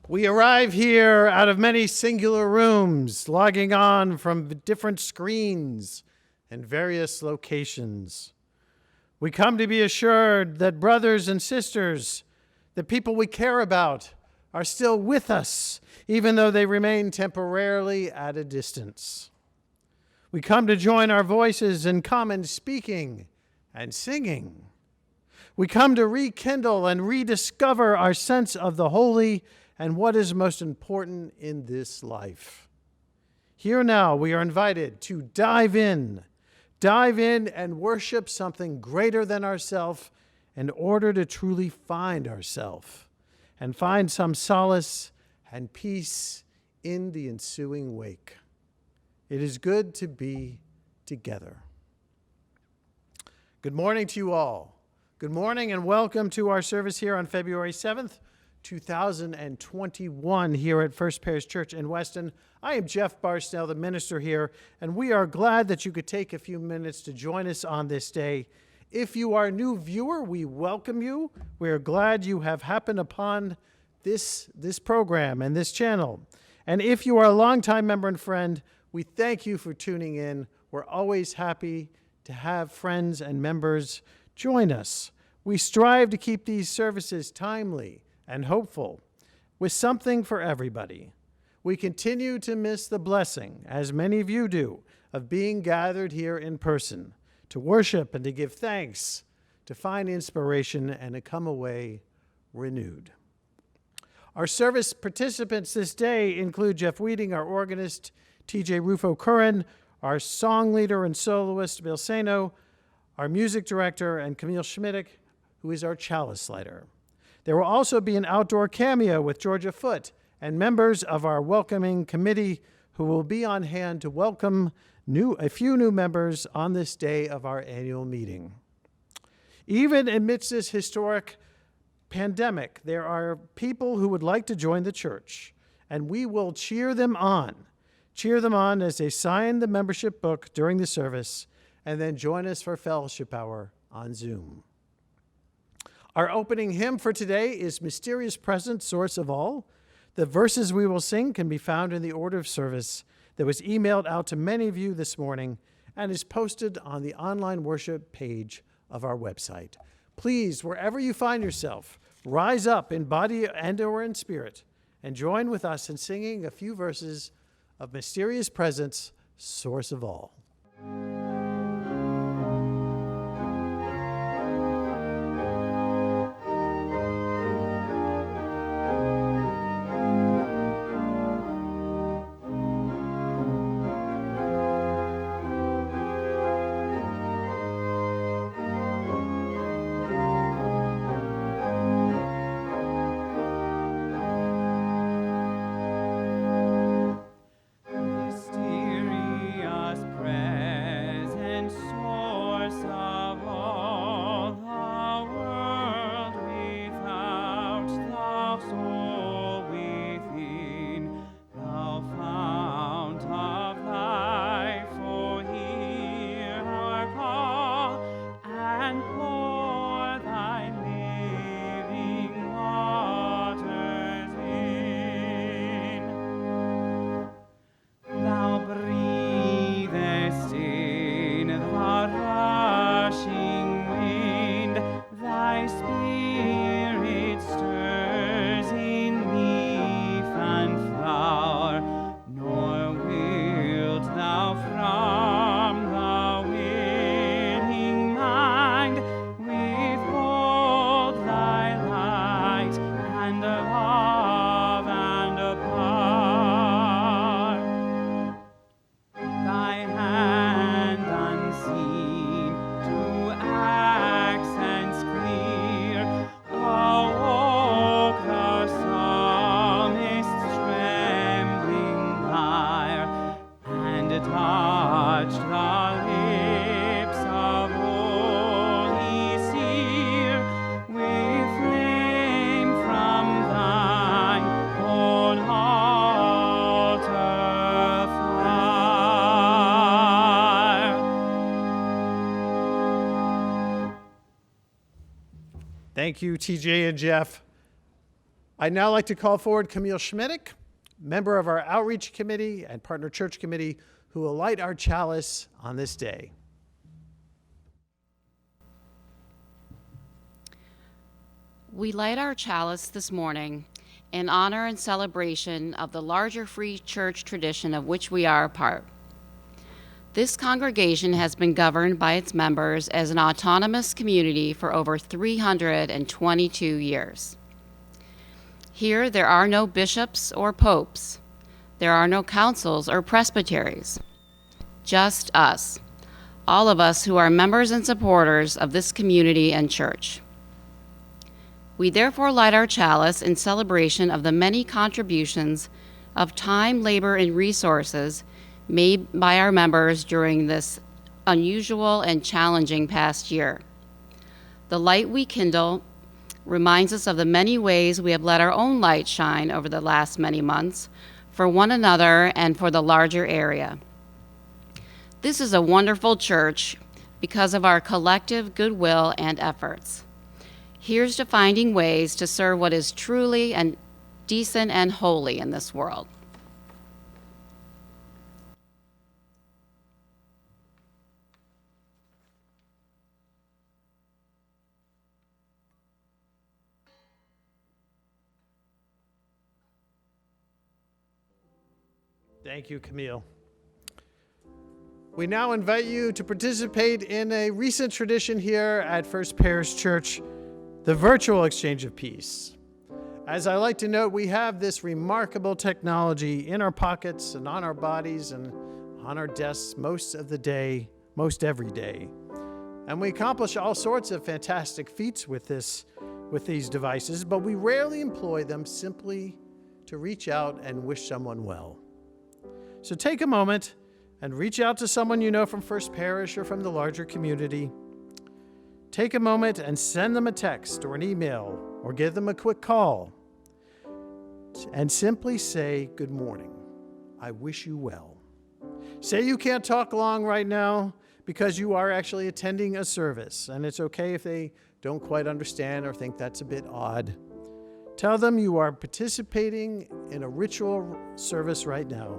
We arrive here out of many singular rooms, logging on from different screens and various locations. We come to be assured that brothers and sisters, the people we care about, are still with us, even though they remain temporarily at a distance. We come to join our voices in common speaking and singing. We come to rekindle and rediscover our sense of the holy and what is most important in this life. Here now, we are invited to dive in and worship something greater than ourselves in order to truly find ourselves and find some solace and peace in the ensuing wake. It is good to be together. Good morning to you all. Good morning and welcome to our service here on February 7th, 2021 here at First Parish Church in Weston. I am Jeff Barstow, the minister here, and we are glad that you could take a few minutes to join us on this day. If you are a new viewer, we welcome you. We are glad you have happened upon this program and this channel. And if you are a longtime member and friend, we thank you for tuning in. We're always happy to have friends and members join us. We strive to keep these services timely and hopeful, with something for everybody. We continue to miss the blessing, as many of you do, of being gathered here in person, to worship and to give thanks, to find inspiration, and to come away renewed. Our service participants this day include Jeff Weeding, our organist, TJ Rufo-Curran, our song leader and soloist, Bill Sano, our music director, and Camille Schmidtick, who is our chalice lighter. There will also be an outdoor cameo with Georgia Foote and members of our welcoming committee who will be on hand to welcome a few new members on this day of our annual meeting. Even amidst this historic pandemic, there are people who would like to join the church, and we will cheer them on as they sign the membership book during the service and then join us for fellowship hour on Zoom. Our opening hymn for today is Mysterious Presence, Source of All. The verses we will sing can be found in the order of service that was emailed out to many of you this morning and is posted on the online worship page of our website. Please, wherever you find yourself, rise up in body and or in spirit and join with us in singing a few verses of Mysterious Presence, Source of All. Thank you, TJ and Jeff. I'd now like to call forward Camille Schmidtick, member of our Outreach Committee and Partner Church Committee, who will light our chalice on this day. We light our chalice this morning in honor and celebration of the larger Free Church tradition of which we are a part. This congregation has been governed by its members as an autonomous community for over 322 years. Here, there are no bishops or popes. There are no councils or presbyteries. Just us, all of us who are members and supporters of this community and church. We therefore light our chalice in celebration of the many contributions of time, labor, and resources made by our members during this unusual and challenging past year. The light we kindle reminds us of the many ways we have let our own light shine over the last many months for one another and for the larger area. This is a wonderful church because of our collective goodwill and efforts. Here's to finding ways to serve what is truly and decent and holy in this world. Thank you, Camille. We now invite you to participate in a recent tradition here at First Parish Church, the virtual exchange of peace. As I like to note, we have this remarkable technology in our pockets and on our bodies and on our desks most of the day, most every day. And we accomplish all sorts of fantastic feats with these devices, but we rarely employ them simply to reach out and wish someone well. So take a moment and reach out to someone you know from First Parish or from the larger community. Take a moment and send them a text or an email or give them a quick call and simply say, "Good morning. I wish you well." Say you can't talk long right now because you are actually attending a service, and it's okay if they don't quite understand or think that's a bit odd. Tell them you are participating in a ritual service right now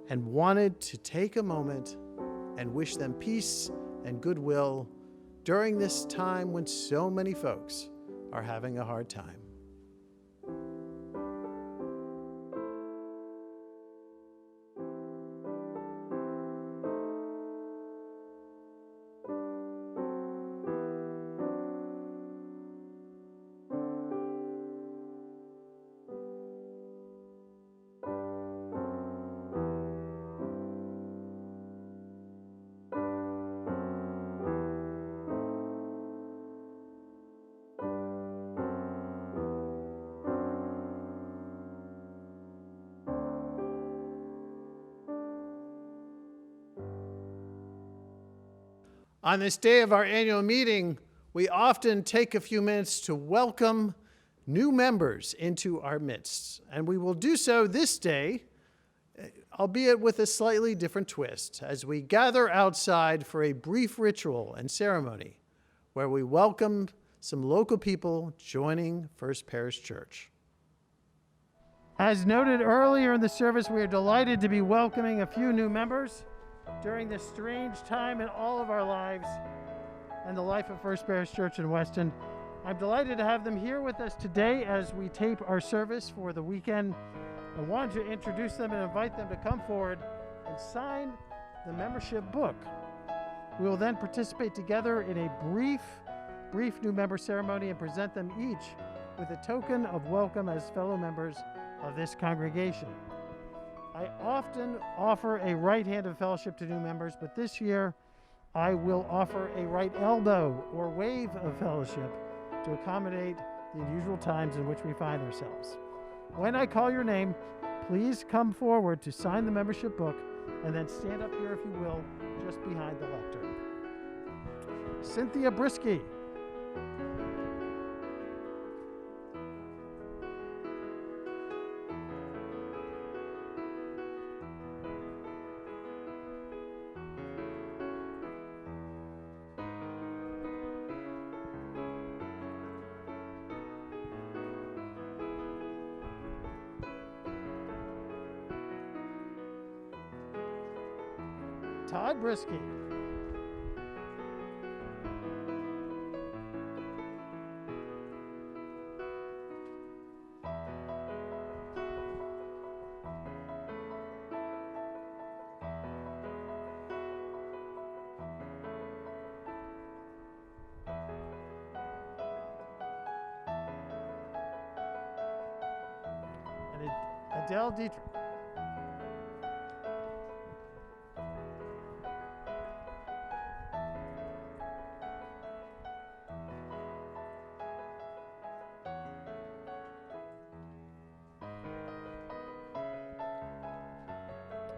and wanted to take a moment and wish them peace and goodwill during this time when so many folks are having a hard time. On this day of our annual meeting, we often take a few minutes to welcome new members into our midst, and we will do so this day, albeit with a slightly different twist, as we gather outside for a brief ritual and ceremony where we welcome some local people joining First Parish Church. As noted earlier in the service, we are delighted to be welcoming a few new members during this strange time in all of our lives and the life of First Parish Church in Weston. I'm delighted to have them here with us today as we tape our service for the weekend. I wanted to introduce them and invite them to come forward and sign the membership book. We will then participate together in a brief new member ceremony and present them each with a token of welcome as fellow members of this congregation. I often offer a right hand of fellowship to new members, but this year I will offer a right elbow or wave of fellowship to accommodate the unusual times in which we find ourselves. When I call your name, please come forward to sign the membership book and then stand up here, if you will, just behind the lectern. Cynthia Brisky. Todd Brisky. And Adele Dietrich.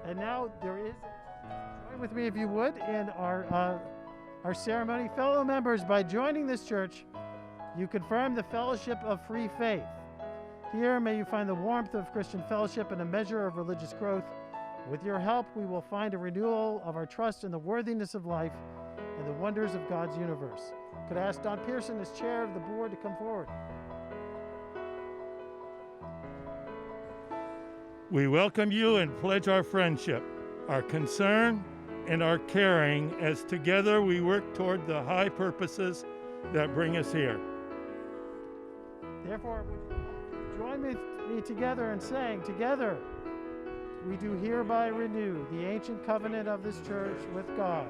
And now there is, join with me if you would, in our ceremony. Fellow members, by joining this church, you confirm the fellowship of free faith. Here may you find the warmth of Christian fellowship and a measure of religious growth. With your help, we will find a renewal of our trust in the worthiness of life and the wonders of God's universe. Could I ask Don Pearson, as chair of the board, to come forward? We welcome you and pledge our friendship, our concern, and our caring as together we work toward the high purposes that bring us here. Therefore, would you join with me together in saying, together, we do hereby renew the ancient covenant of this church with God,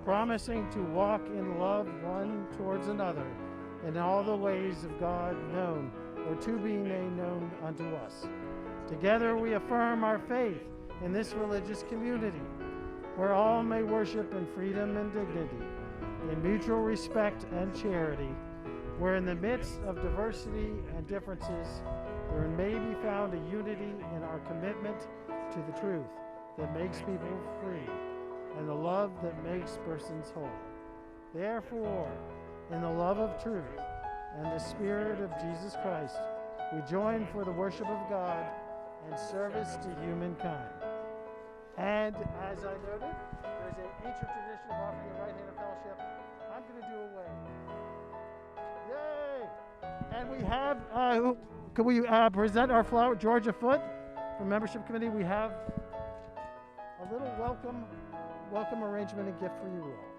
promising to walk in love one towards another in all the ways of God known or to be made known unto us. Together we affirm our faith in this religious community, where all may worship in freedom and dignity, in mutual respect and charity, where in the midst of diversity and differences, there may be found a unity in our commitment to the truth that makes people free and the love that makes persons whole. Therefore, in the love of truth and the Spirit of Jesus Christ, we join for the worship of God and service to humankind. And as I noted, there's an ancient tradition of offering the right hand of fellowship. I'm going to do a wave. Yay! And we have, can we present our flower, Georgia Foote, from membership committee? We have a little welcome arrangement and gift for you all.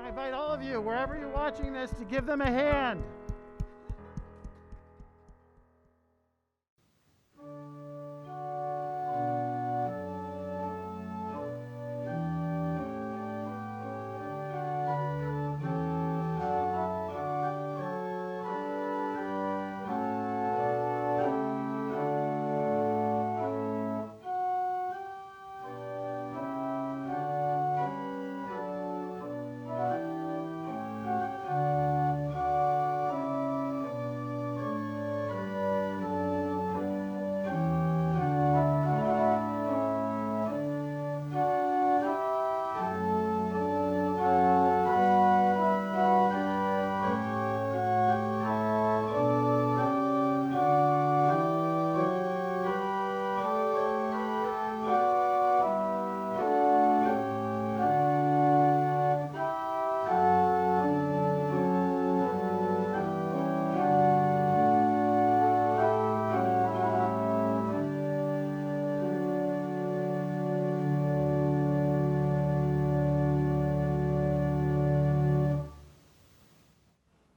Invite all of you, wherever you're watching this, to give them a hand.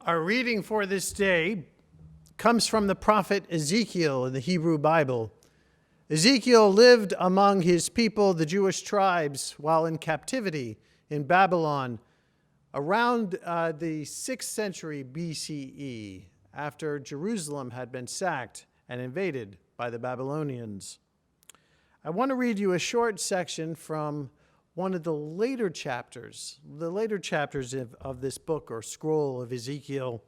Our reading for this day comes from the prophet Ezekiel in the Hebrew Bible. Ezekiel lived among his people, the Jewish tribes, while in captivity in Babylon around the 6th century BCE, after Jerusalem had been sacked and invaded by the Babylonians. I want to read you a short section from one of the later chapters of this book or scroll of Ezekiel.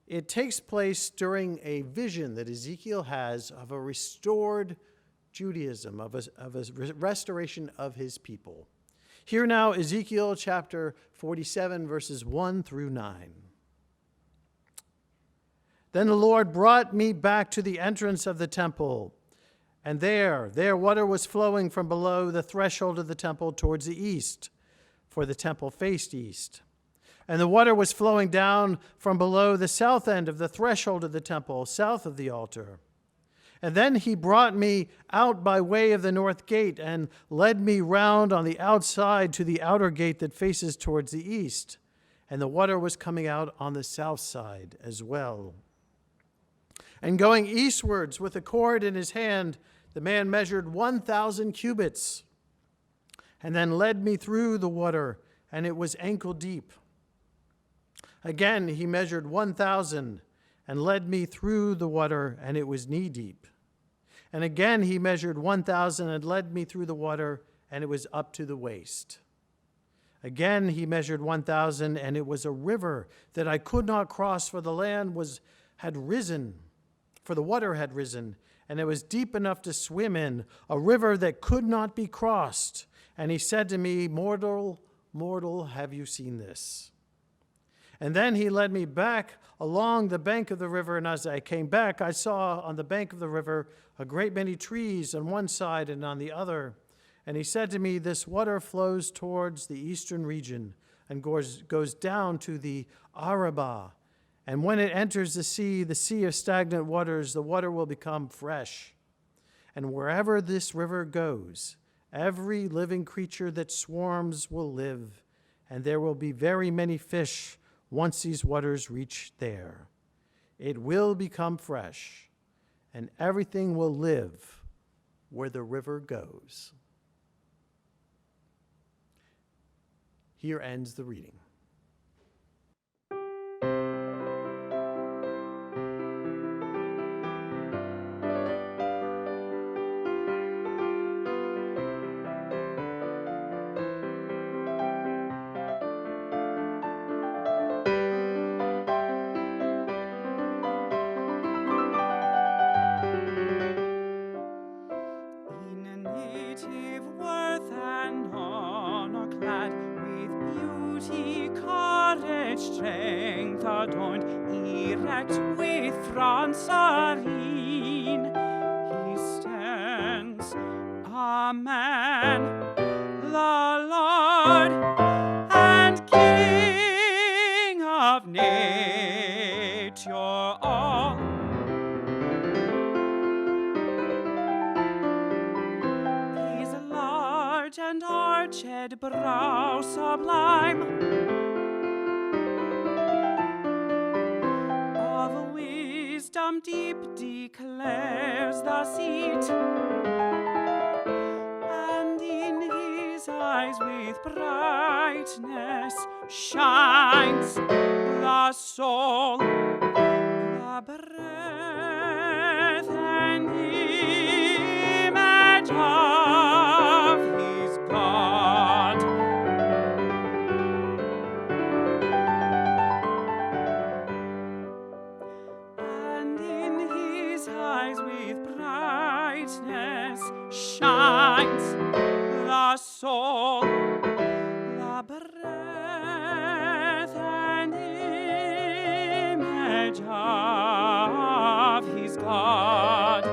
It takes place during a vision that Ezekiel has of a restored Judaism, of a restoration of his people. Hear now Ezekiel chapter 47, verses 1 through 9. Then the Lord brought me back to the entrance of the temple, and there water was flowing from below the threshold of the temple towards the east, for the temple faced east. And the water was flowing down from below the south end of the threshold of the temple, south of the altar. And then he brought me out by way of the north gate and led me round on the outside to the outer gate that faces towards the east. And the water was coming out on the south side as well. And going eastwards with a cord in his hand, the man measured 1,000 cubits, and then led me through the water, and it was ankle deep. Again he measured 1,000, and led me through the water, and it was knee deep. And again he measured 1,000, and led me through the water, and it was up to the waist. Again he measured 1,000, and it was a river that I could not cross, for the water had risen, and it was deep enough to swim in, a river that could not be crossed. And he said to me, Mortal, mortal, have you seen this? And then he led me back along the bank of the river, and as I came back, I saw on the bank of the river a great many trees on one side and on the other. And he said to me, This water flows towards the eastern region and goes down to the Hereby. And when it enters the sea of stagnant waters, the water will become fresh. And wherever this river goes, every living creature that swarms will live, and there will be very many fish once these waters reach there. It will become fresh, and everything will live where the river goes. Here ends the reading. Strength adorned, erect with front serene, he stands, Amen, the Lord and King of nature all. His large and arched brow sublime, wisdom deep declares the seat, and in his eyes with brightness shines the soul, the breath and image of his God. Shines the soul, the breath and image of his God.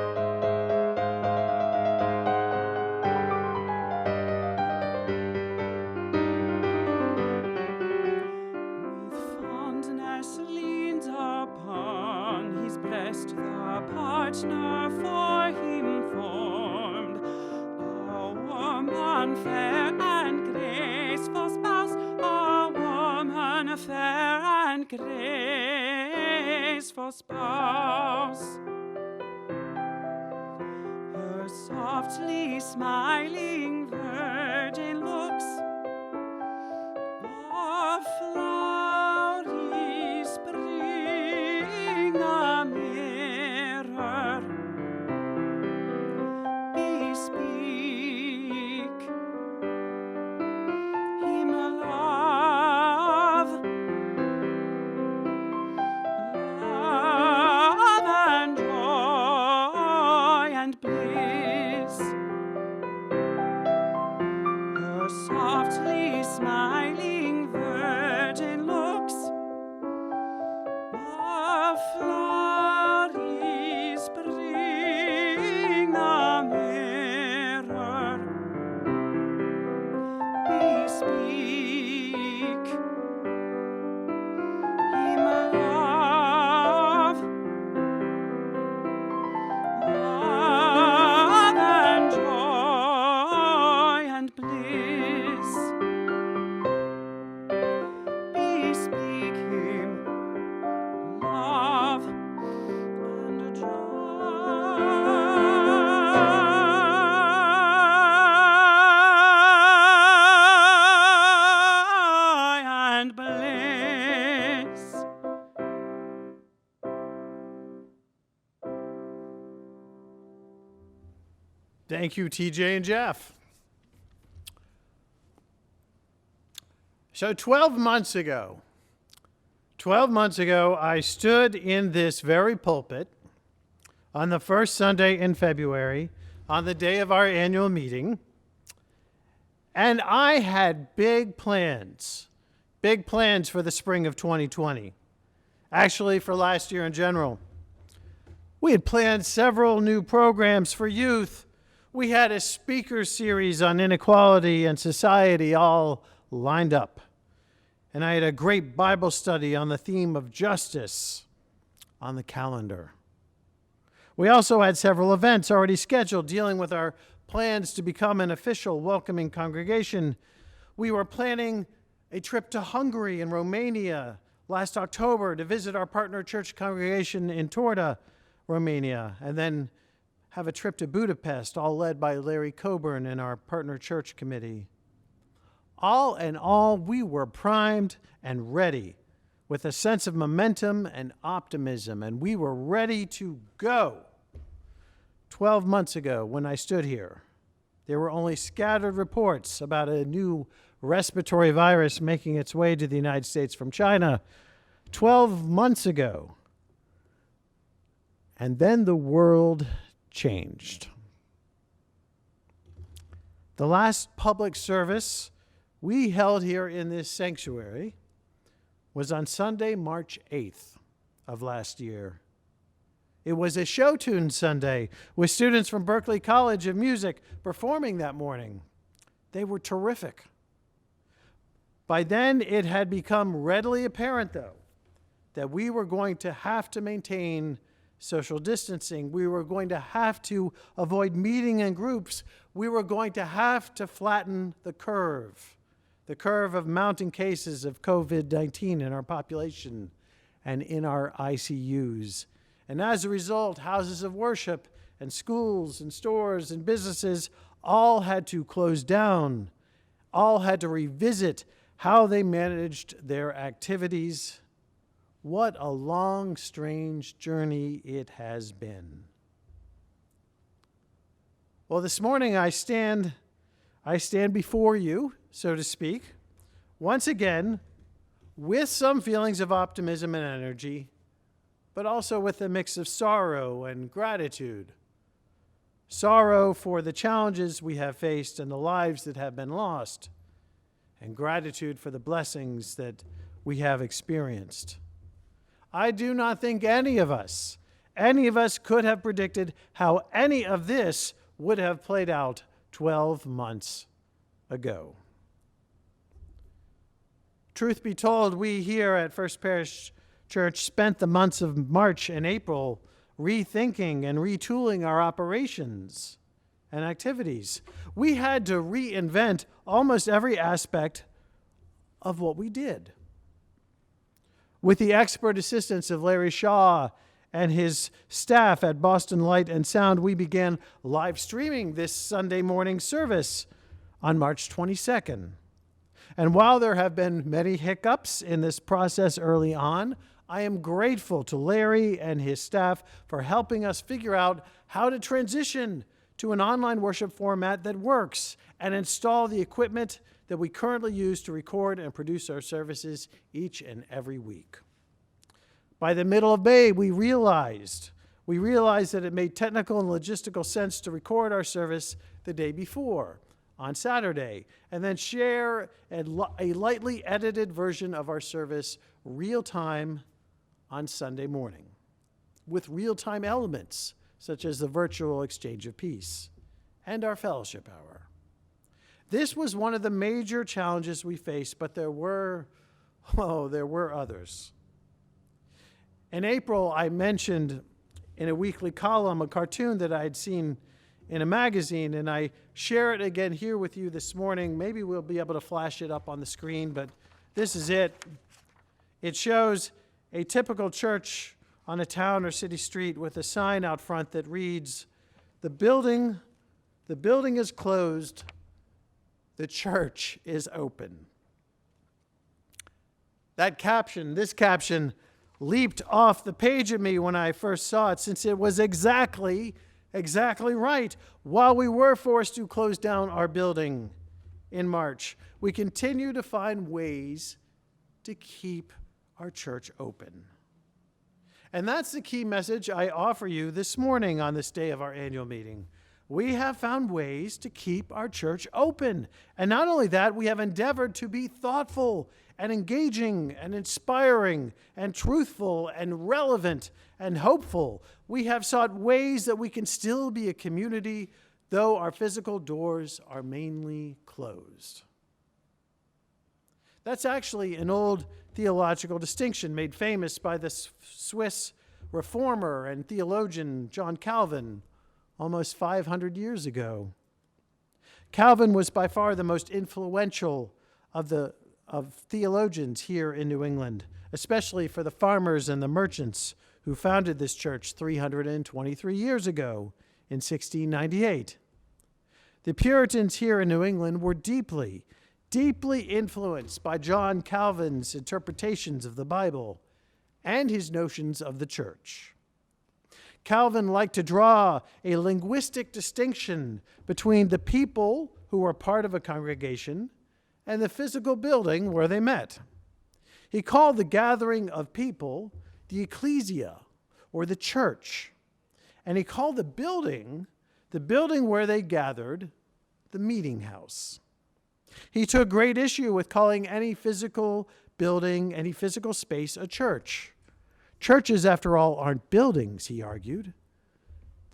With fondness leans upon his breast the partner for him formed, a woman fair and graceful spouse, a woman fair and graceful spouse. Her softly smiling virgin looks, a flowery spring, a mirror bespeak him love and joy and bliss. speak him love and joy and bliss. Thank you, TJ and Jeff. So 12 months ago, I stood in this very pulpit on the first Sunday in February, on the day of our annual meeting, and I had big plans for the spring of 2020, actually for last year in general. We had planned several new programs for youth. We had a speaker series on inequality and society all lined up. And I had a great Bible study on the theme of justice on the calendar. We also had several events already scheduled dealing with our plans to become an official welcoming congregation. We were planning a trip to Hungary and Romania last October to visit our partner church congregation in Torda, Romania, and then have a trip to Budapest, all led by Larry Coburn and our partner church committee. All in all, we were primed and ready with a sense of momentum and optimism, and we were ready to go. 12 months ago, when I stood here, there were only scattered reports about a new respiratory virus making its way to the United States from China. 12 months ago. And then the world changed. The last public service we held here in this sanctuary was on Sunday, March 8th of last year. It was a show tune Sunday with students from Berklee College of Music performing that morning. They were terrific. By then, it had become readily apparent, though, that we were going to have to maintain social distancing. We were going to have to avoid meeting in groups. We were going to have to flatten the curve of mounting cases of COVID-19 in our population and in our ICUs. And as a result, houses of worship and schools and stores and businesses all had to close down, all had to revisit how they managed their activities. What a long, strange journey it has been. Well, this morning I stand before you, so to speak, once again, with some feelings of optimism and energy, but also with a mix of sorrow and gratitude. Sorrow for the challenges we have faced and the lives that have been lost, and gratitude for the blessings that we have experienced. I do not think any of us could have predicted how any of this would have played out 12 months ago. Truth be told, we here at First Parish Church spent the months of March and April rethinking and retooling our operations and activities. We had to reinvent almost every aspect of what we did. With the expert assistance of Larry Shaw and his staff at Boston Light and Sound, we began live streaming this Sunday morning service on March 22nd. And while there have been many hiccups in this process early on, I am grateful to Larry and his staff for helping us figure out how to transition to an online worship format that works and install the equipment that we currently use to record and produce our services each and every week. By the middle of May, we realized that it made technical and logistical sense to record our service the day before, on Saturday, and then share a lightly edited version of our service real-time on Sunday morning, with real-time elements such as the virtual exchange of peace and our fellowship hour. This was one of the major challenges we faced, but there were others. In April, I mentioned in a weekly column a cartoon that I had seen in a magazine, and I share it again here with you this morning. Maybe we'll be able to flash it up on the screen, but this is it. It shows a typical church on a town or city street with a sign out front that reads, the building is closed, the church is open. This caption leaped off the page at me when I first saw it, since it was exactly right. While we were forced to close down our building in March, we continue to find ways to keep our church open. And that's the key message I offer you this morning on this day of our annual meeting. We have found ways to keep our church open. And not only that, we have endeavored to be thoughtful and engaging and inspiring and truthful and relevant and hopeful. We have sought ways that we can still be a community, though our physical doors are mainly closed. That's actually an old theological distinction made famous by the Swiss reformer and theologian John Calvin almost 500 years ago. Calvin was by far the most influential of theologians here in New England, especially for the farmers and the merchants who founded this church 323 years ago in 1698. The Puritans here in New England were deeply influenced by John Calvin's interpretations of the Bible and his notions of the church. Calvin liked to draw a linguistic distinction between the people who were part of a congregation and the physical building where they met. He called the gathering of people the ecclesia, or the church, and he called the building where they gathered, the meeting house. He took great issue with calling any physical building, any physical space, a church. Churches, after all, aren't buildings, he argued.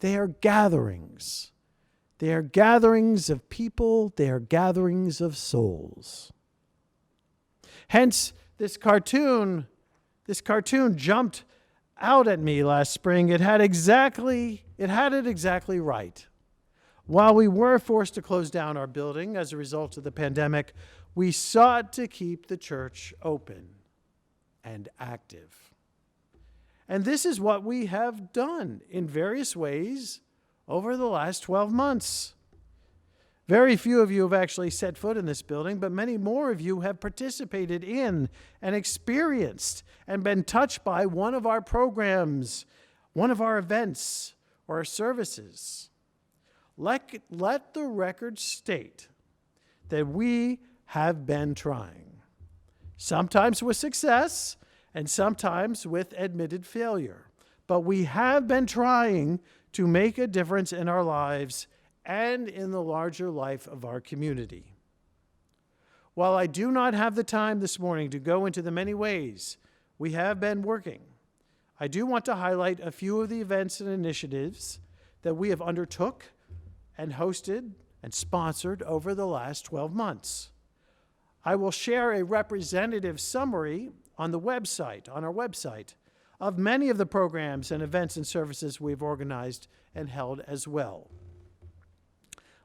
They are gatherings. They are gatherings of people. They are gatherings of souls. Hence, this cartoon jumped out at me last spring. It had it exactly right. While we were forced to close down our building as a result of the pandemic, we sought to keep the church open and active. And this is what we have done in various ways over the last 12 months. Very few of you have actually set foot in this building, but many more of you have participated in and experienced and been touched by one of our programs, one of our events or services. Let the record state that we have been trying, sometimes with success and sometimes with admitted failure. But we have been trying to make a difference in our lives and in the larger life of our community. While I do not have the time this morning to go into the many ways we have been working, I do want to highlight a few of the events and initiatives that we have undertook and hosted and sponsored over the last 12 months. I will share a representative summary on our website, of many of the programs and events and services we've organized and held as well.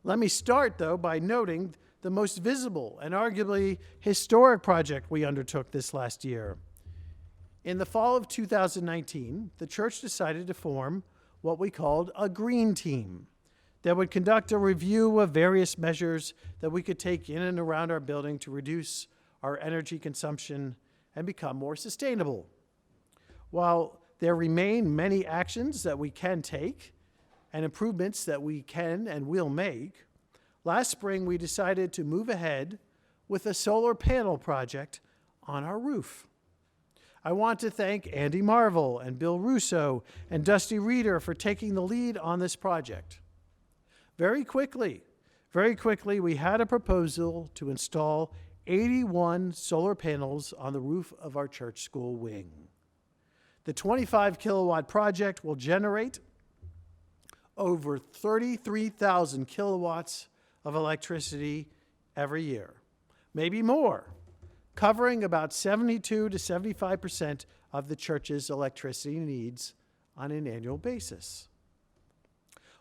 Let me start, though, by noting the most visible and arguably historic project we undertook this last year. In the fall of 2019, the church decided to form what we called a green team that would conduct a review of various measures that we could take in and around our building to reduce our energy consumption and become more sustainable. While there remain many actions that we can take and improvements that we can and will make, last spring we decided to move ahead with a solar panel project on our roof. I want to thank Andy Marvel and Bill Russo and Dusty Reeder for taking the lead on this project. Very quickly, we had a proposal to install 81 solar panels on the roof of our church school wing. The 25 kilowatt project will generate over 33,000 kilowatts of electricity every year, maybe more, covering about 72 to 75% of the church's electricity needs on an annual basis.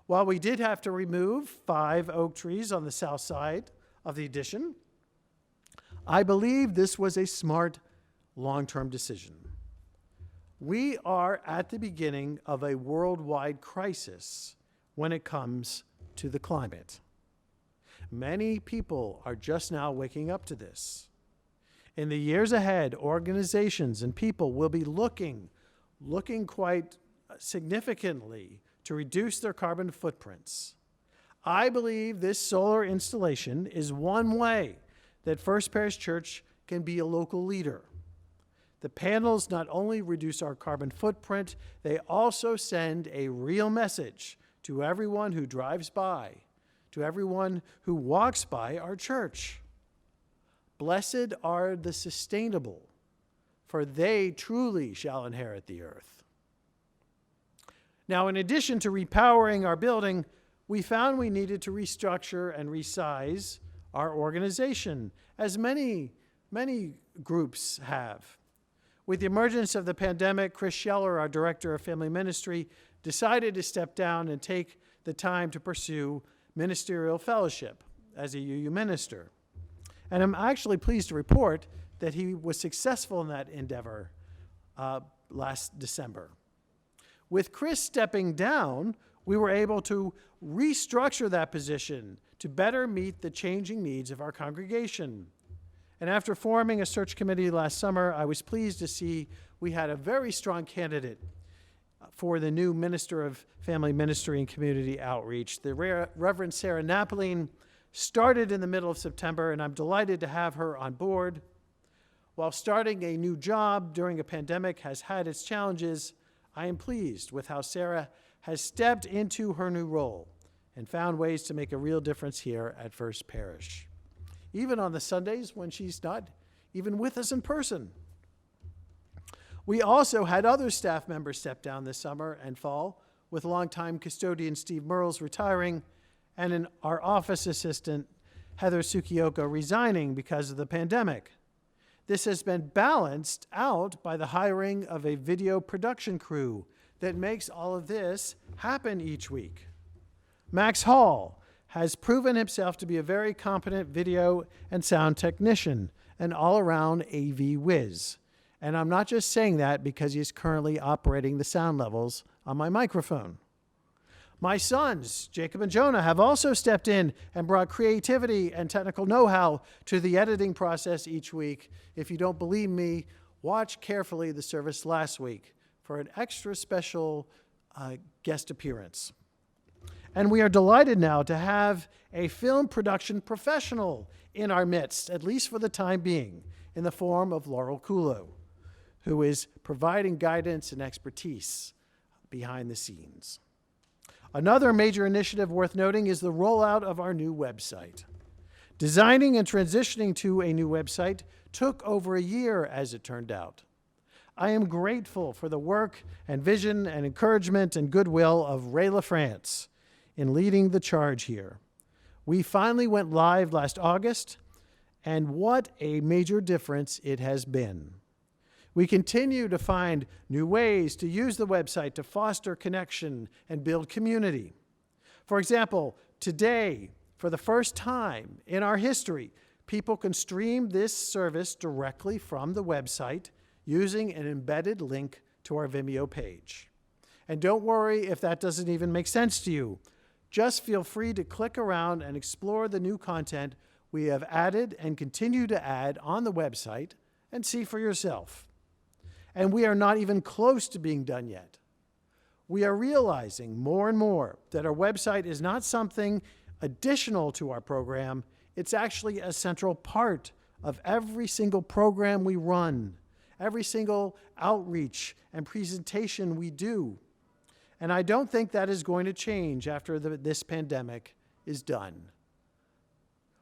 While we did have to remove 5 oak trees on the south side of the addition, I believe this was a smart long-term decision. We are at the beginning of a worldwide crisis when it comes to the climate. Many people are just now waking up to this. In the years ahead, organizations and people will be looking quite significantly to reduce their carbon footprints. I believe this solar installation is one way that First Parish Church can be a local leader. The panels not only reduce our carbon footprint, they also send a real message to everyone who drives by, to everyone who walks by our church. Blessed are the sustainable, for they truly shall inherit the earth. Now, in addition to repowering our building, we found we needed to restructure and resize our organization, as many groups have. With the emergence of the pandemic, Chris Scheller, our Director of Family Ministry, decided to step down and take the time to pursue ministerial fellowship as a UU minister. And I'm actually pleased to report that he was successful in that endeavor last December. With Chris stepping down, we were able to restructure that position to better meet the changing needs of our congregation. And after forming a search committee last summer, I was pleased to see we had a very strong candidate for the new Minister of Family Ministry and Community Outreach. The Reverend Sarah Napoleon started in the middle of September, and I'm delighted to have her on board. While starting a new job during a pandemic has had its challenges, I am pleased with how Sarah has stepped into her new role and found ways to make a real difference here at First Parish, even on the Sundays when she's not even with us in person. We also had other staff members step down this summer and fall, with longtime custodian Steve Merles retiring and our office assistant Heather Sukioka resigning because of the pandemic. This has been balanced out by the hiring of a video production crew that makes all of this happen each week. Max Hall has proven himself to be a very competent video and sound technician, an all-around AV whiz. And I'm not just saying that because he's currently operating the sound levels on my microphone. My sons, Jacob and Jonah, have also stepped in and brought creativity and technical know-how to the editing process each week. If you don't believe me, watch carefully the service last week for an extra special guest appearance. And we are delighted now to have a film production professional in our midst, at least for the time being, in the form of Laurel Kulo, who is providing guidance and expertise behind the scenes. Another major initiative worth noting is the rollout of our new website. Designing and transitioning to a new website took over a year, as it turned out. I am grateful for the work and vision and encouragement and goodwill of Ray LaFrance in leading the charge here. We finally went live last August, and what a major difference it has been. We continue to find new ways to use the website to foster connection and build community. For example, today, for the first time in our history, people can stream this service directly from the website using an embedded link to our Vimeo page. And don't worry if that doesn't even make sense to you. Just feel free to click around and explore the new content we have added and continue to add on the website and see for yourself. And we are not even close to being done yet. We are realizing more and more that our website is not something additional to our program. It's actually a central part of every single program we run, every single outreach and presentation we do. And I don't think that is going to change after this pandemic is done.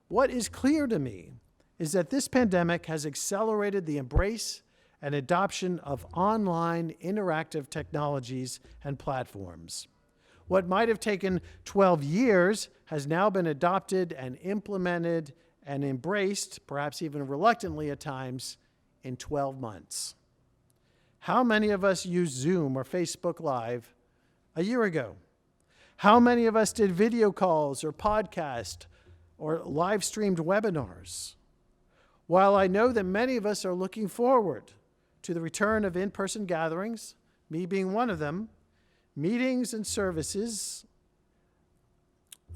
What is clear to me is that this pandemic has accelerated the embrace and adoption of online interactive technologies and platforms. What might have taken 12 years has now been adopted and implemented and embraced, perhaps even reluctantly at times, in 12 months. How many of us used Zoom or Facebook Live a year ago? How many of us did video calls or podcast or live streamed webinars? While I know that many of us are looking forward to the return of in-person gatherings, me being one of them, meetings and services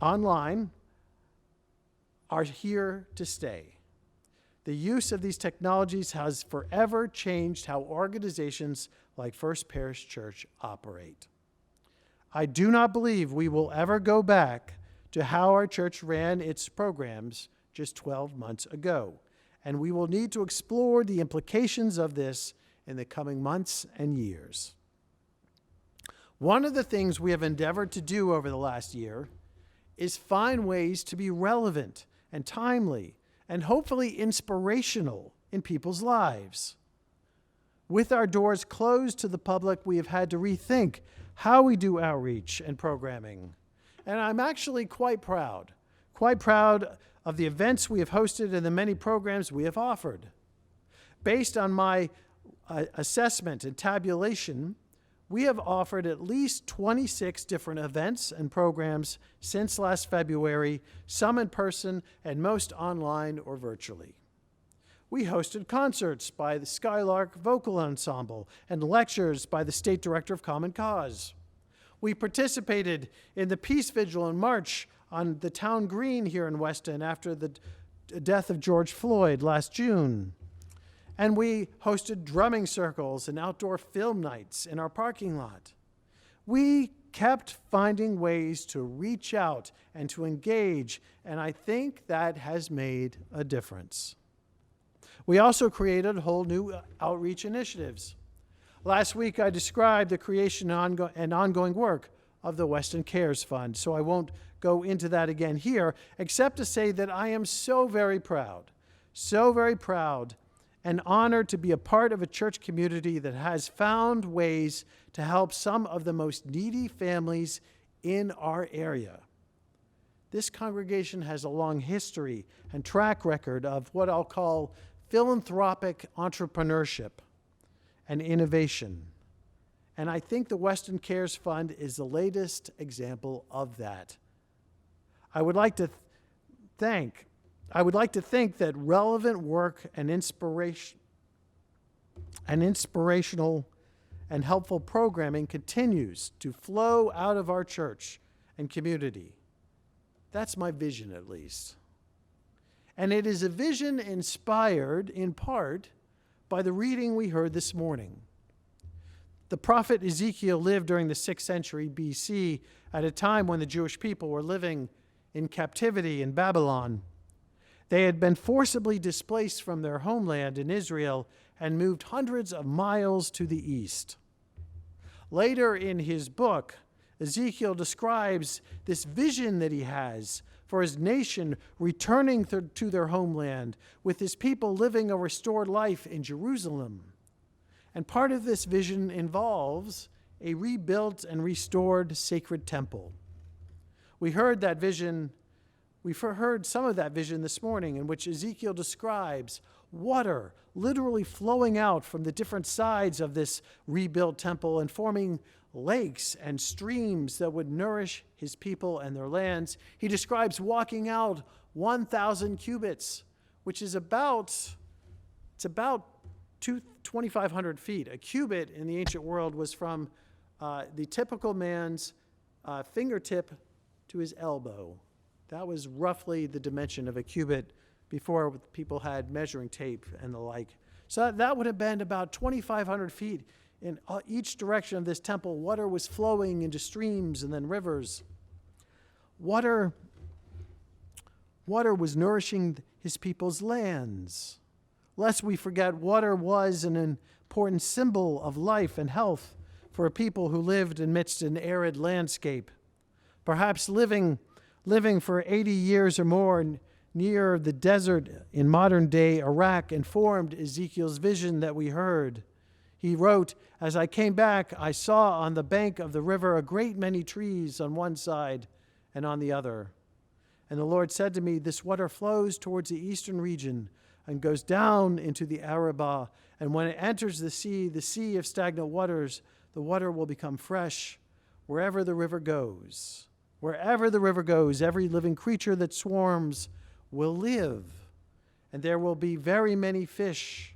online are here to stay. The use of these technologies has forever changed how organizations like First Parish Church operate. I do not believe we will ever go back to how our church ran its programs just 12 months ago, and we will need to explore the implications of this in the coming months and years. One of the things we have endeavored to do over the last year is find ways to be relevant and timely and hopefully inspirational in people's lives. With our doors closed to the public, we have had to rethink how we do outreach and programming. And I'm actually quite proud of the events we have hosted and the many programs we have offered. Based on my assessment and tabulation, we have offered at least 26 different events and programs since last February, some in person and most online or virtually. We hosted concerts by the Skylark Vocal Ensemble and lectures by the State Director of Common Cause. We participated in the Peace Vigil in March on the town green here in Weston after the death of George Floyd last June. And we hosted drumming circles and outdoor film nights in our parking lot. We kept finding ways to reach out and to engage, and I think that has made a difference. We also created whole new outreach initiatives. Last week, I described the creation and ongoing work of the Weston Cares Fund, so I won't go into that again here, except to say that I am so very proud and honored to be a part of a church community that has found ways to help some of the most needy families in our area. This congregation has a long history and track record of what I'll call philanthropic entrepreneurship and innovation. And I think the Weston Cares Fund is the latest example of that. I would like to think that relevant work and inspirational and helpful programming continues to flow out of our church and community. That's my vision, at least. And it is a vision inspired, in part, by the reading we heard this morning. The prophet Ezekiel lived during the 6th century BC at a time when the Jewish people were living in captivity in Babylon. They had been forcibly displaced from their homeland in Israel and moved hundreds of miles to the east. Later in his book, Ezekiel describes this vision that he has for his nation returning to their homeland, with his people living a restored life in Jerusalem. And part of this vision involves a rebuilt and restored sacred temple. We heard some of that vision this morning, in which Ezekiel describes water literally flowing out from the different sides of this rebuilt temple and forming lakes and streams that would nourish his people and their lands. He describes walking out 1,000 cubits, which is about 2,500 feet. A cubit in the ancient world was from the typical man's fingertip to his elbow. That was roughly the dimension of a cubit before people had measuring tape and the like. So that would have been about 2,500 feet in each direction of this temple. Water was flowing into streams and then rivers. Water was nourishing his people's lands. Lest we forget, water was an important symbol of life and health for a people who lived amidst an arid landscape. Perhaps living for 80 years or more near the desert in modern-day Iraq informed Ezekiel's vision that we heard. He wrote, "As I came back, I saw on the bank of the river a great many trees on one side and on the other. And the Lord said to me, this water flows towards the eastern region and goes down into the Hereby. And when it enters the sea of stagnant waters, the water will become fresh wherever the river goes. Wherever the river goes, every living creature that swarms will live. And there will be very many fish,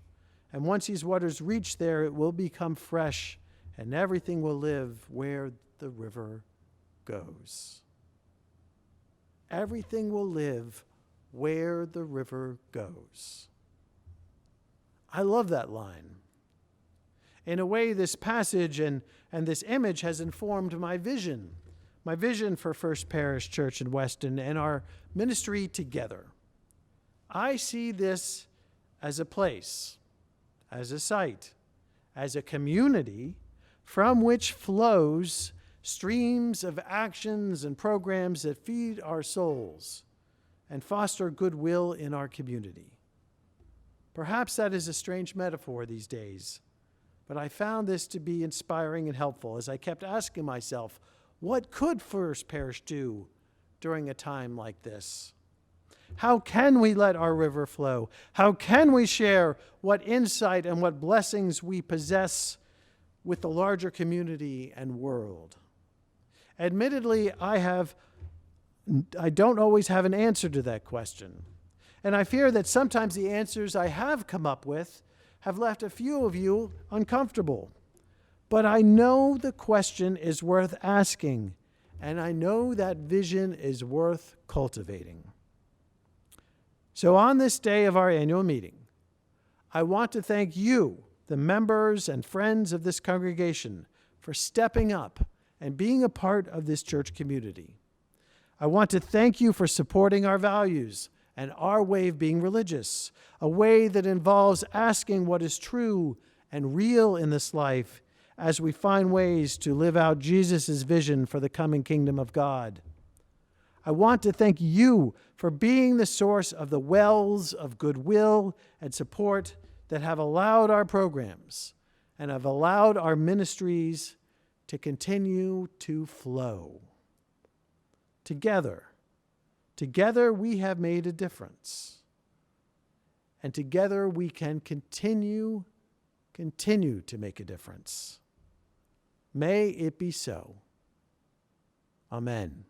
And once these waters reach there, it will become fresh, and everything will live where the river goes. Everything will live where the river goes. I love that line. In a way, this passage and this image has informed my vision for First Parish Church in Weston and our ministry together. I see this as a place, as a site, as a community from which flows streams of actions and programs that feed our souls and foster goodwill in our community. Perhaps that is a strange metaphor these days, but I found this to be inspiring and helpful as I kept asking myself, what could First Parish do during a time like this? How can we let our river flow? How can we share what insight and what blessings we possess with the larger community and world? Admittedly, I don't always have an answer to that question. And I fear that sometimes the answers I have come up with have left a few of you uncomfortable. But I know the question is worth asking, and I know that vision is worth cultivating. So on this day of our annual meeting, I want to thank you, the members and friends of this congregation, for stepping up and being a part of this church community. I want to thank you for supporting our values and our way of being religious, a way that involves asking what is true and real in this life as we find ways to live out Jesus' vision for the coming kingdom of God. I want to thank you for being the source of the wells of goodwill and support that have allowed our programs and have allowed our ministries to continue to flow. Together we have made a difference. And together we can continue to make a difference. May it be so. Amen.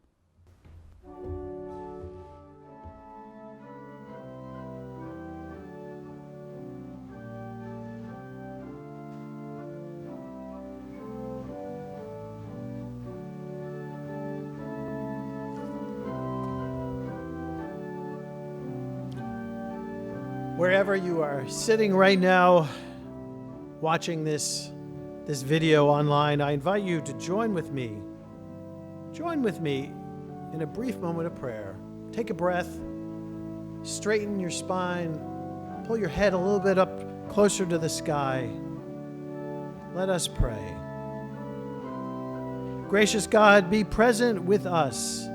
Wherever you are sitting right now, watching this video online, I invite you to join with me. Join with me in a brief moment of prayer. Take a breath, straighten your spine, pull your head a little bit up closer to the sky. Let us pray. Gracious God, be present with us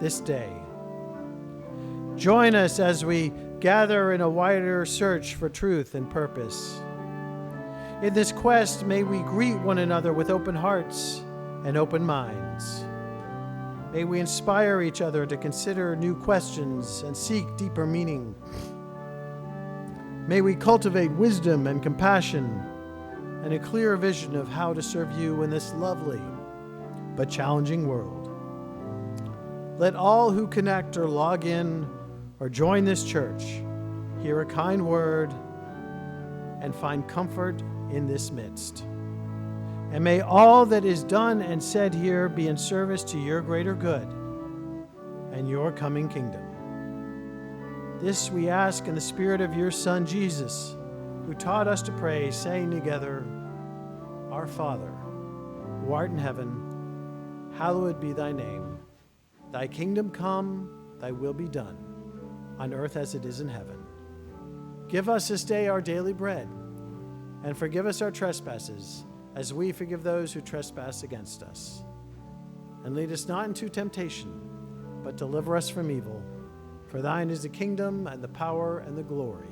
this day. Join us as we gather in a wider search for truth and purpose. In this quest, may we greet one another with open hearts and open minds. May we inspire each other to consider new questions and seek deeper meaning. May we cultivate wisdom and compassion and a clear vision of how to serve you in this lovely but challenging world. Let all who connect or log in or join this church hear a kind word and find comfort in this midst. And may all that is done and said here be in service to your greater good and your coming kingdom. This we ask in the Spirit of your Son, Jesus, who taught us to pray, saying together, Our Father, who art in heaven, hallowed be thy name. Thy kingdom come, thy will be done, on earth as it is in heaven. Give us this day our daily bread, and forgive us our trespasses, as we forgive those who trespass against us. And lead us not into temptation, but deliver us from evil. For thine is the kingdom, and the power, and the glory,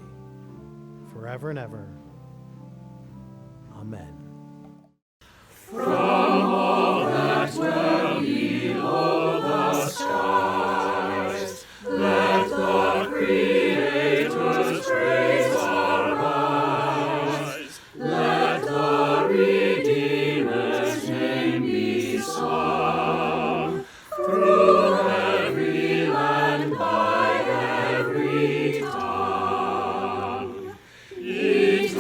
forever and ever. Amen. From all that dwell below the skies, let the Creator's praise arise. Let the Redeemer's name be sung through every land by every tongue. Eternal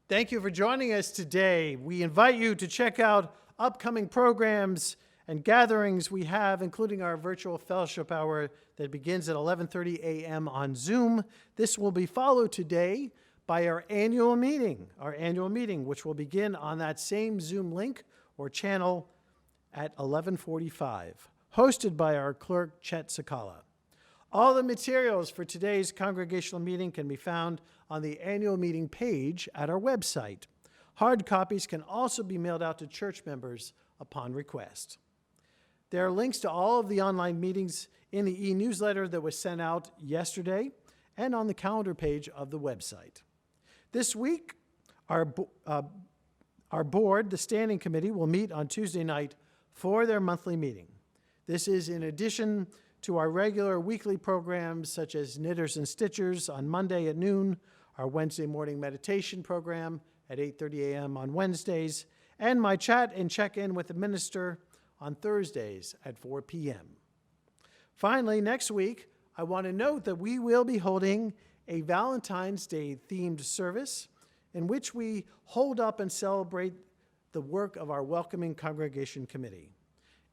Thank you for joining us today. We invite you to check out upcoming programs and gatherings we have, including our virtual fellowship hour that begins at 11:30 a.m. on Zoom. This will be followed today by our annual meeting, which will begin on that same Zoom link or channel at 11:45, hosted by our clerk, Chet Sakala. All the materials for today's congregational meeting can be found on the annual meeting page at our website. Hard copies can also be mailed out to church members upon request. There are links to all of the online meetings in the e-newsletter that was sent out yesterday and on the calendar page of the website. This week, our board, the Standing Committee, will meet on Tuesday night for their monthly meeting. This is in addition to our regular weekly programs such as Knitters and Stitchers on Monday at noon, our Wednesday morning meditation program at 8:30 a.m. on Wednesdays, and my chat and check-in with the minister on Thursdays at 4 p.m. Finally, next week, I want to note that we will be holding a Valentine's Day themed service in which we hold up and celebrate the work of our Welcoming Congregation Committee.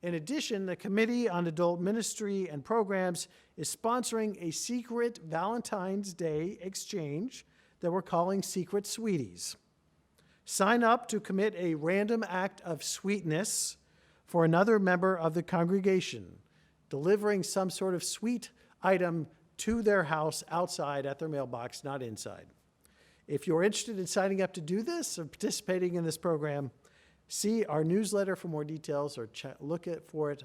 In addition, the Committee on Adult Ministry and Programs is sponsoring a secret Valentine's Day exchange that we're calling Secret Sweeties. Sign up to commit a random act of sweetness for another member of the congregation, delivering some sort of sweet item to their house outside at their mailbox, not inside. If you're interested in signing up to do this or participating in this program, see our newsletter for more details or look for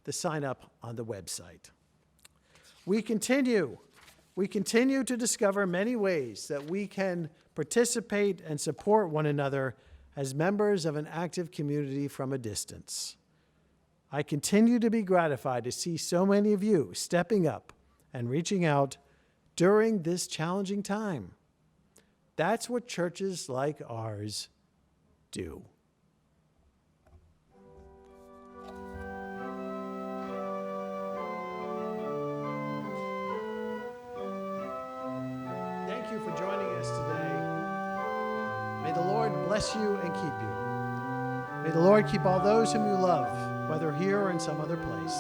the sign up on the website. We continue to discover many ways that we can participate and support one another as members of an active community from a distance. I continue to be gratified to see so many of you stepping up and reaching out during this challenging time. That's what churches like ours do. Thank you for joining us today. May the Lord bless you and keep you. May the Lord keep all those whom you love, whether here or in some other place.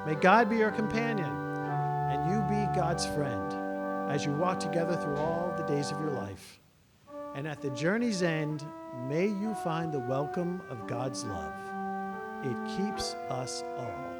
May God be your companion, and you be God's friend as you walk together through all the days of your life. And at the journey's end, may you find the welcome of God's love. It keeps us all.